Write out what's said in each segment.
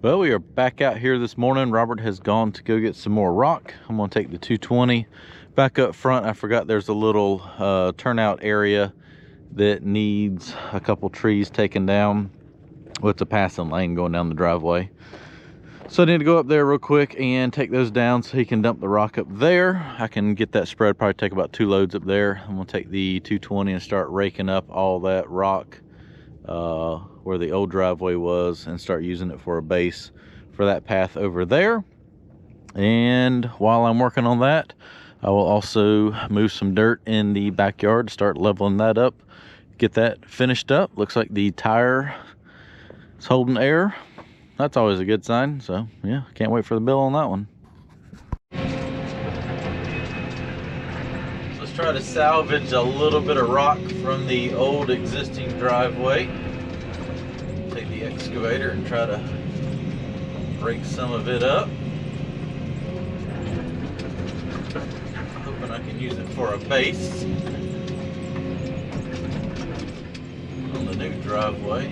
Well, we are back out here this morning. Robert has gone to go get some more rock. I'm going to take the 220 back up front. I forgot there's a little turnout area that needs a couple trees taken down. Well, it's a passing lane going down the driveway. So I need to go up there real quick and take those down so he can dump the rock up there. I can get that spread, probably take about 2 loads up there. I'm going to take the 220 and start raking up all that rock where the old driveway was and start using it for a base for that path over there. And while I'm working on that, I will also move some dirt in the backyard, start leveling that up, get that finished up. Looks like the tire is holding air. That's always a good sign. So yeah, can't wait for the bill on that one. Let's try to salvage a little bit of rock from the old existing driveway. Take the excavator and try to break some of it up. Hoping I can use it for a base on the new driveway.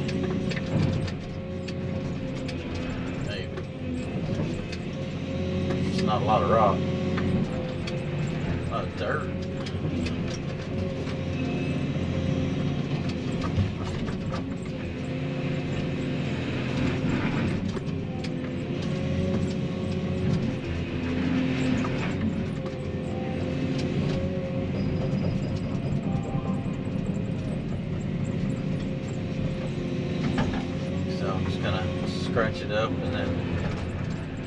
Maybe. It's not a lot of rock. A lot of dirt. Scratch it up and then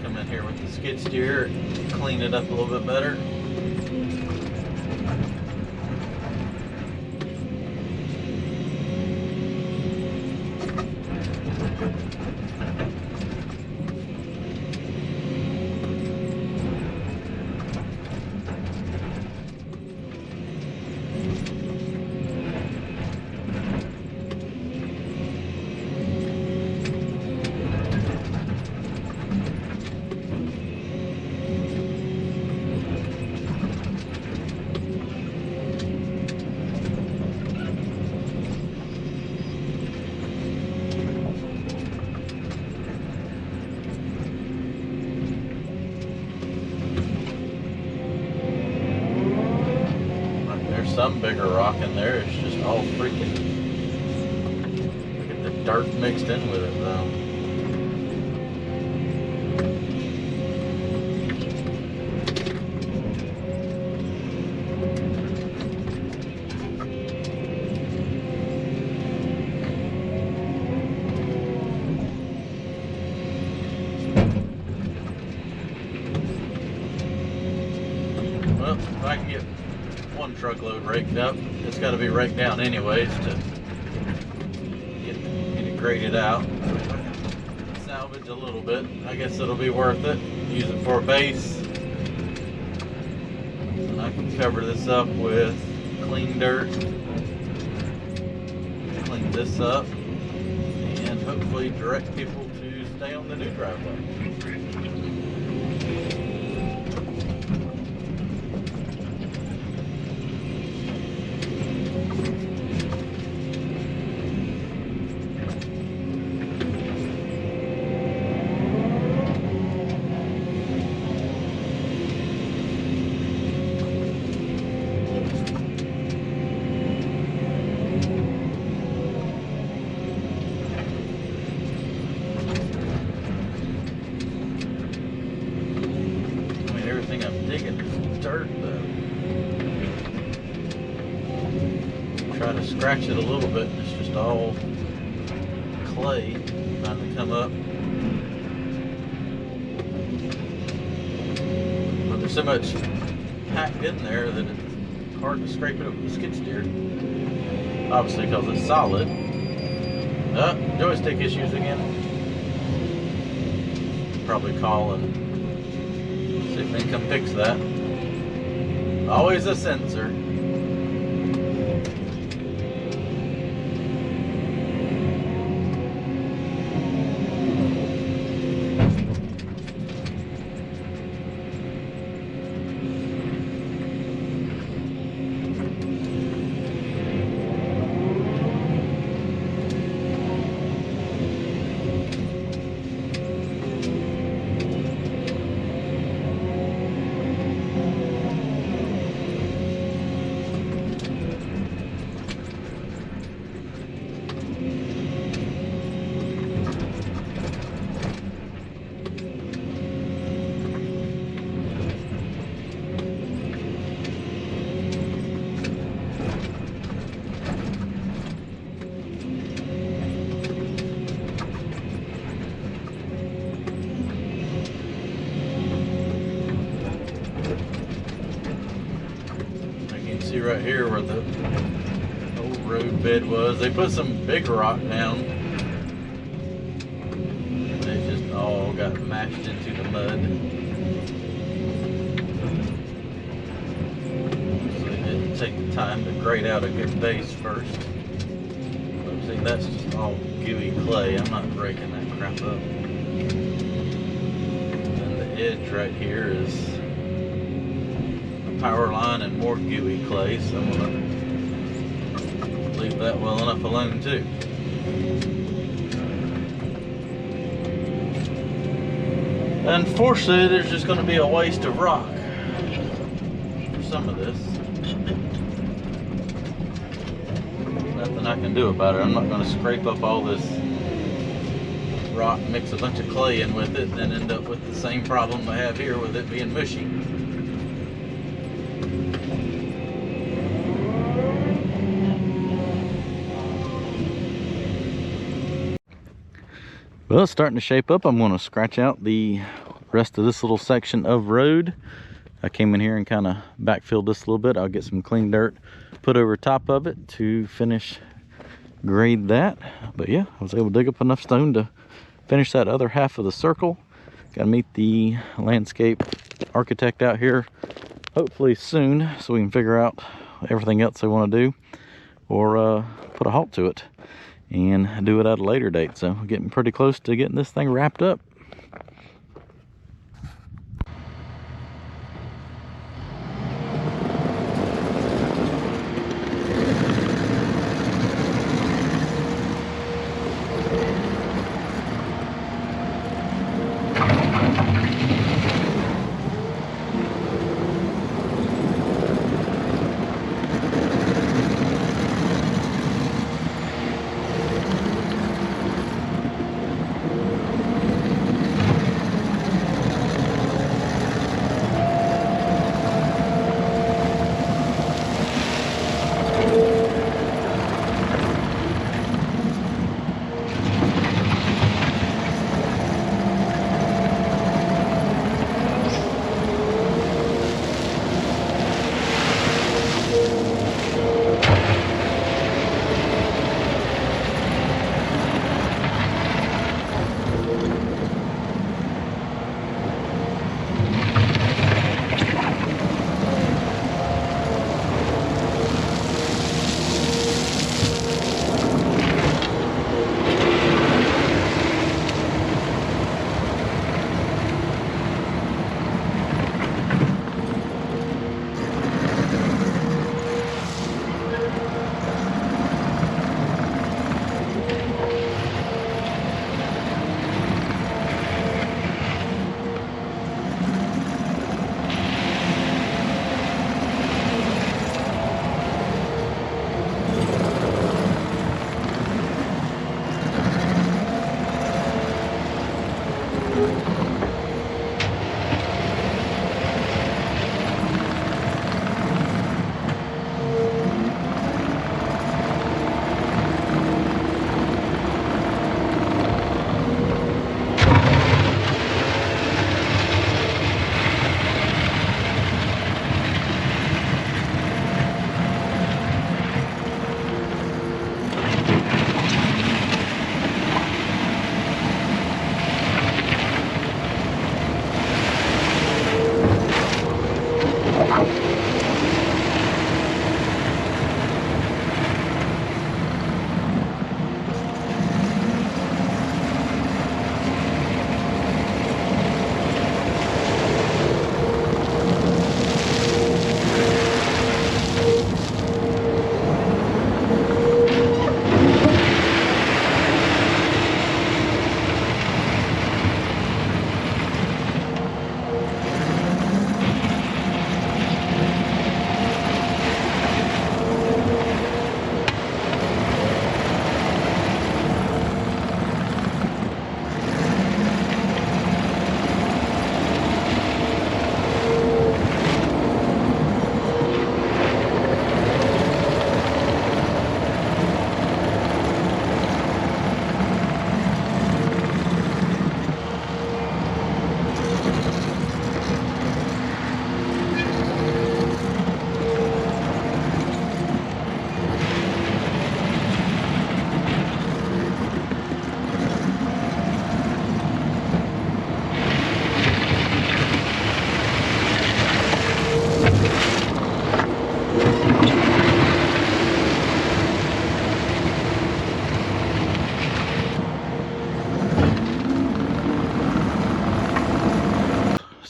come in here with the skid steer and clean it up a little bit better. Some bigger rock in there. It's just all freaking, look at the dirt mixed in with it though. Well, if I can get one truckload raked up, it's got to be raked down anyways to get it graded out. Salvage a little bit. I guess it'll be worth it. Use it for a base. And I can cover this up with clean dirt. Clean this up and hopefully direct people to stay on the new driveway. I'm digging dirt though. Try to scratch it a little bit. It's just all clay trying to come up. But there's so much packed in there that it's hard to scrape it up with the skid steer. Obviously because it's solid. Joystick issues again. Probably call and see if they can come fix that. Always a sensor. here where the old road bed was. They put some big rock down. It just all got mashed into the mud. So they didn't take the time to grade out a good base first. But see, that's just all gooey clay. I'm not breaking that crap up. And the edge right here is a power line and more gooey clay, so I'm gonna leave that well enough alone too. Unfortunately, there's just going to be a waste of rock for some of this. Nothing I can do about it. I'm not going to scrape up all this rock, mix a bunch of clay in with it, and then end up with the same problem I have here with it being mushy. Well, it's starting to shape up. I'm going to scratch out the rest of this little section of road. I came in here and kind of backfilled this a little bit. I'll get some clean dirt put over top of it to finish grade that. But yeah, I was able to dig up enough stone to finish that other half of the circle. Got to meet the landscape architect out here hopefully soon so we can figure out everything else they want to do, or put a halt to it and do it at a later date. So we're getting pretty close to getting this thing wrapped up.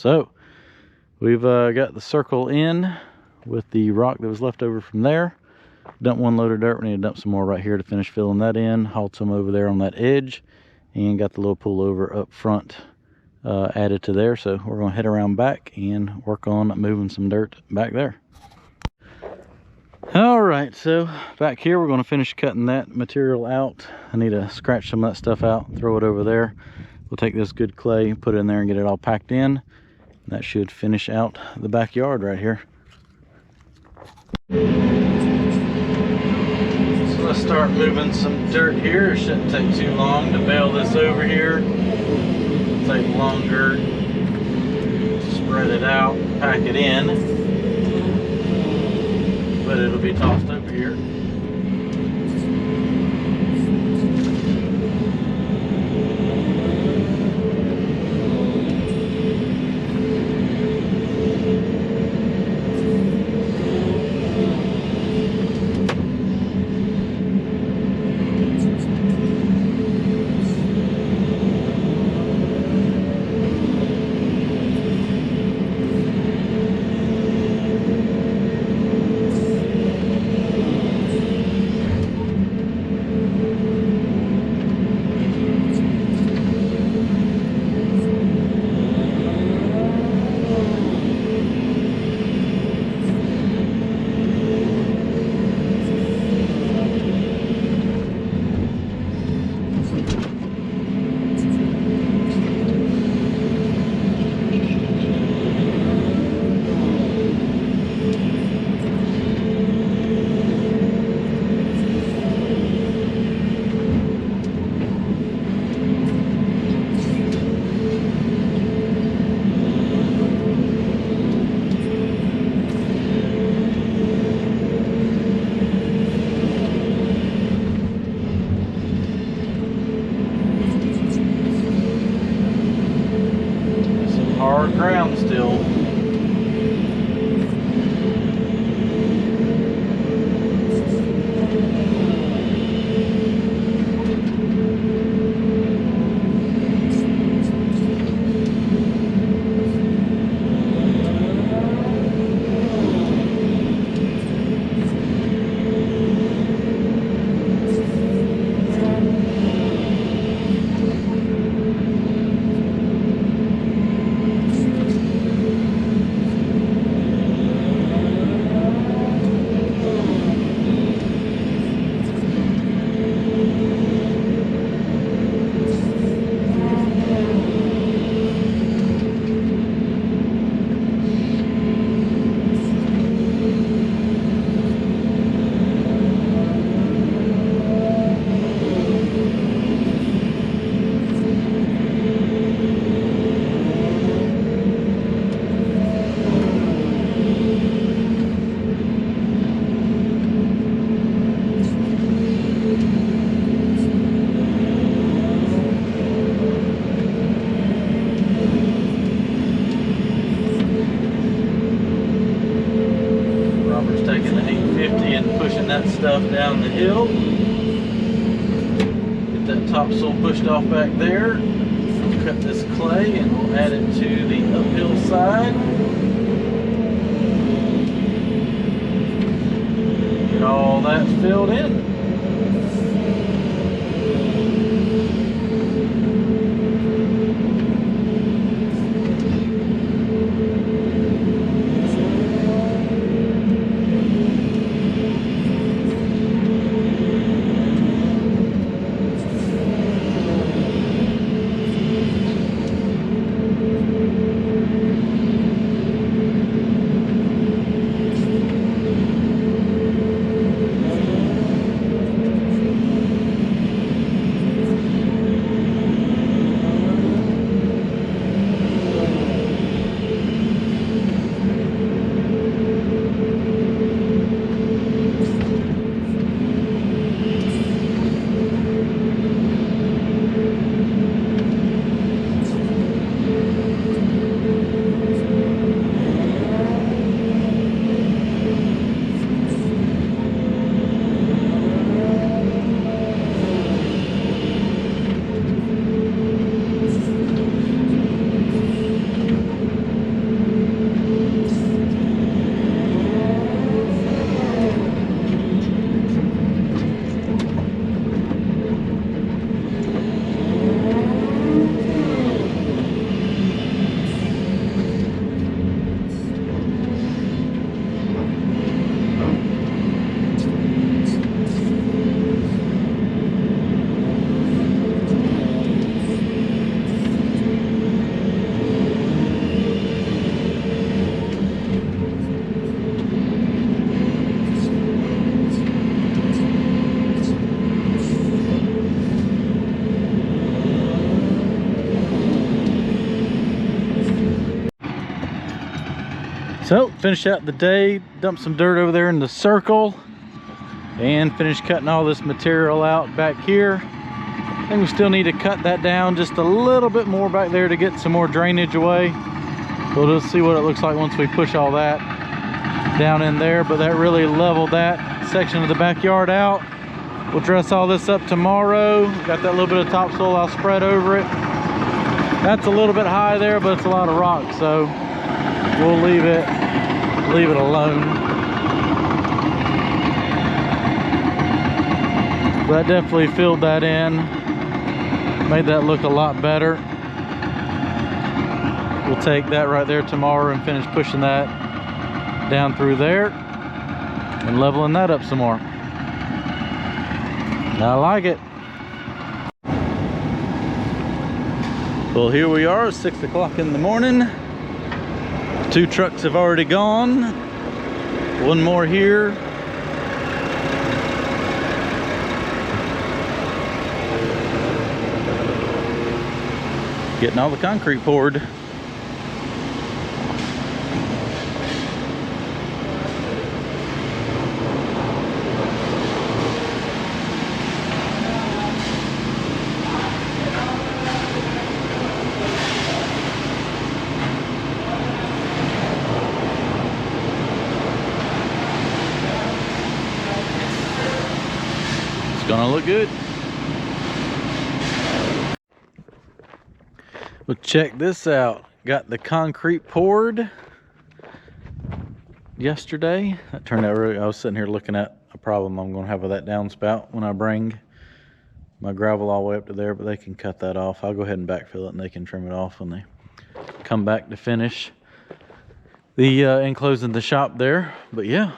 So we've got the circle in with the rock that was left over from there. Dump one load of dirt. We need to dump some more right here to finish filling that in. Hauled some over there on that edge, and got the little pullover up front added to there. So we're going to head around back and work on moving some dirt back there. All right, so back here we're going to finish cutting that material out. I need to scratch some of that stuff out, throw it over there. We'll take this good clay, put it in there, and get it all packed in. That should finish out the backyard right here. So let's start moving some dirt here. It shouldn't take too long to bale this over here. It'll take longer to spread it out, pack it in, but it'll be tossed over here. Hard ground still. That stuff down the hill. Get that topsoil pushed off back there. We'll cut this clay and we'll add it to the uphill side. Get all that filled in. So finish out the day, dump some dirt over there in the circle, and finish cutting all this material out back here. I think we still need to cut that down just a little bit more back there to get some more drainage away. We'll just see what it looks like once we push all that down in there, but that really leveled that section of the backyard out. We'll dress all this up tomorrow. Got that little bit of topsoil I'll spread over it. That's a little bit high there, but it's a lot of rock, so we'll leave it alone. That definitely filled that in, made that look a lot better. We'll take that right there tomorrow and finish pushing that down through there and leveling that up some more. I like it. Well, here we are, 6 o'clock in the morning. 2 trucks have already gone. 1 more here. Getting all the concrete poured. Gonna look good. Well, check this out. Got the concrete poured yesterday. That turned out really, I was sitting here looking at a problem I'm gonna have with that downspout when I bring my gravel all the way up to there, but they can cut that off. I'll go ahead and backfill it and they can trim it off when they come back to finish the enclosing the shop there. But yeah,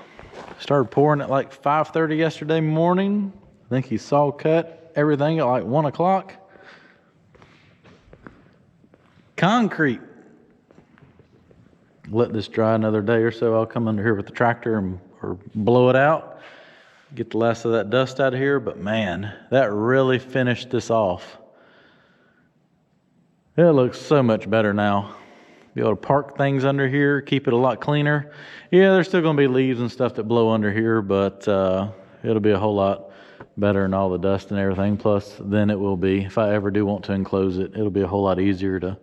started pouring at like 5:30 yesterday morning. I think he saw cut everything at like 1 o'clock. Concrete. Let this dry another day or so. I'll come under here with the tractor or blow it out. Get the last of that dust out of here. But man, that really finished this off. It looks so much better now. Be able to park things under here, keep it a lot cleaner. Yeah, there's still going to be leaves and stuff that blow under here, but it'll be a whole lot better than all the dust and everything. Plus, then it will be, if I ever do want to enclose it, it'll be a whole lot easier to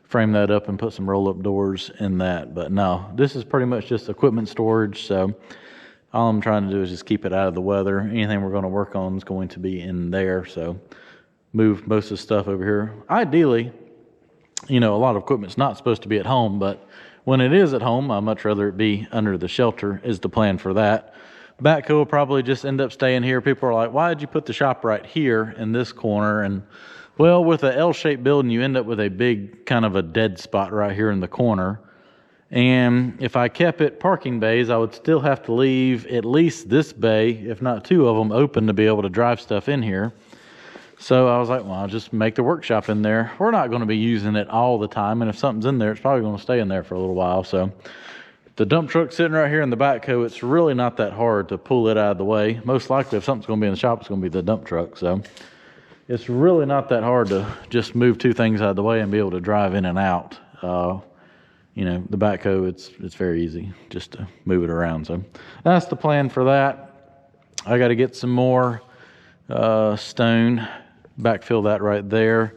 frame that up and put some roll-up doors in that. But no, this is pretty much just equipment storage, so all I'm trying to do is just keep it out of the weather. Anything we're going to work on is going to be in there, so move most of the stuff over here. Ideally, you know, a lot of equipment's not supposed to be at home, but when it is at home, I'd much rather it be under the shelter is the plan for that. Backhoe will probably just end up staying here. People are like, why did you put the shop right here in this corner? And well, with an L-shaped building, you end up with a big kind of a dead spot right here in the corner. And if I kept it parking bays, I would still have to leave at least this bay, if not 2 of them, open to be able to drive stuff in here. So I was like, well, I'll just make the workshop in there. We're not going to be using it all the time, and if something's in there, it's probably going to stay in there for a little while. So the dump truck sitting right here in the backhoe, it's really not that hard to pull it out of the way. Most likely, if something's going to be in the shop, it's going to be the dump truck. So it's really not that hard to just move 2 things out of the way and be able to drive in and out. You know, the backhoe, it's very easy just to move it around. So that's the plan for that. I got to get some more stone, backfill that right there,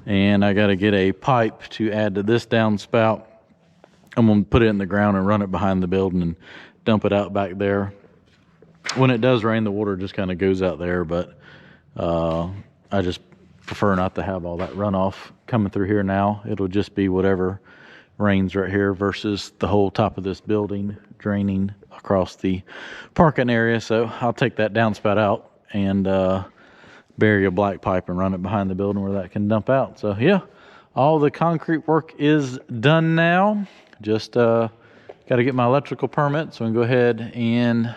and I got to get a pipe to add to this downspout. I'm going to put it in the ground and run it behind the building and dump it out back there. When it does rain, the water just kind of goes out there, but I just prefer not to have all that runoff coming through here now. It'll just be whatever rains right here versus the whole top of this building draining across the parking area. So I'll take that downspout out and bury a black pipe and run it behind the building where that can dump out. So yeah, all the concrete work is done now. Just got to get my electrical permit, so I can go ahead and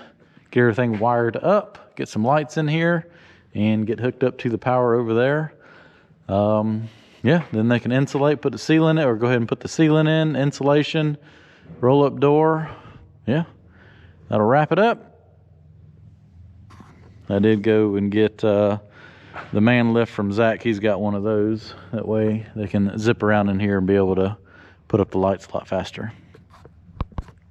get everything wired up, get some lights in here, and get hooked up to the power over there. Yeah, then they can insulate, put the ceiling in, or go ahead and put the ceiling in, insulation, roll up door. Yeah, that'll wrap it up. I did go and get the man lift from Zach. He's got one of those. That way they can zip around in here and be able to put up the lights a lot faster.